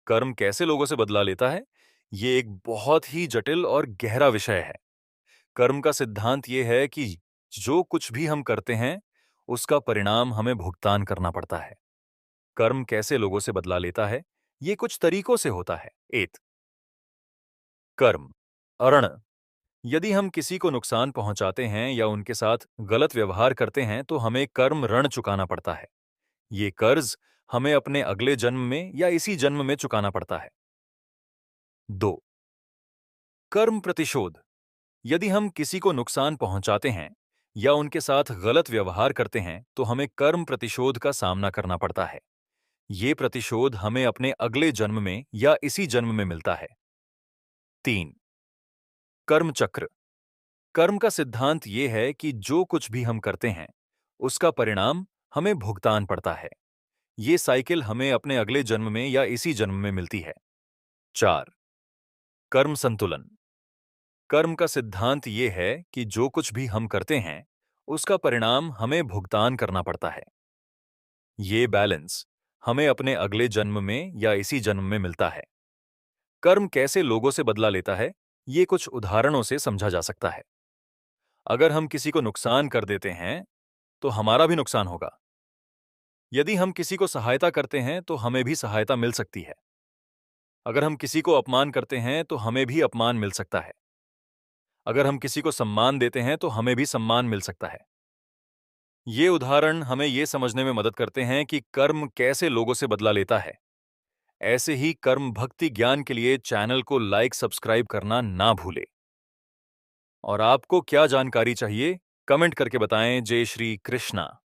कर्म कैसे लोगों से बदला लेता है, ये एक बहुत ही जटिल और गहरा विषय है। कर्म का सिद्धांत ये है कि जो कुछ भी हम करते हैं, उसका परिणाम हमें भुगतान करना पड़ता है। कर्म कैसे लोगों से बदला लेता है, ये कुछ तरीकों से होता है। एत कर्म अर्ण। यदि हम किसी को नुकसान पहुंचाते हैं या उनके साथ गलत व्यवहार करते हैं तो हमें कर्म ऋण चुकाना पड़ता है। ये कर्ज हमें अपने अगले जन्म में या इसी जन्म में चुकाना पड़ता है। 2. कर्म प्रतिशोध। यदि हम किसी को नुकसान पहुंचाते हैं या उनके साथ गलत व्यवहार करते हैं तो हमें कर्म प्रतिशोध का सामना करना पड़ता है। ये प्रतिशोध हमें अपने अगले जन्म में या इसी जन्म में मिलता है। 3. कर्म चक्र। कर्म का सिद्धांत ये है कि जो कुछ भी हम करते हैं, उसका परिणाम हमें भुगतान पड़ता है। ये साइकिल हमें अपने अगले जन्म में या इसी जन्म में मिलती है। 4. कर्म संतुलन। कर्म का सिद्धांत ये है कि जो कुछ भी हम करते हैं, उसका परिणाम हमें भुगतान करना पड़ता है। ये बैलेंस हमें अपने अगले जन्म में या इसी जन्म में मिलता है। कर्म कैसे लोगों से बदला लेता है, ये कुछ उदाहरणों से समझा जा सकता है। अगर हम किसी को नुकसान कर देते हैं, तो हमारा भी नुकसान होगा। यदि हम किसी को सहायता करते हैं, तो हमें भी सहायता मिल सकती है। अगर हम किसी को अपमान करते हैं, तो हमें भी अपमान मिल सकता है। अगर हम किसी को सम्मान देते हैं, तो हमें भी सम्मान मिल सकता है। ये उदाहरण हमें ये समझने में मदद करते हैं कि कर्म कैसे लोगों से बदला लेता है। ऐसे ही कर्म भक्ति ज्ञान के लिए चैनल को लाइक सब्सक्राइब करना ना भूलें। और आपको क्या जानकारी चाहिए, कमेंट करके बताएं। जय श्री कृष्णा।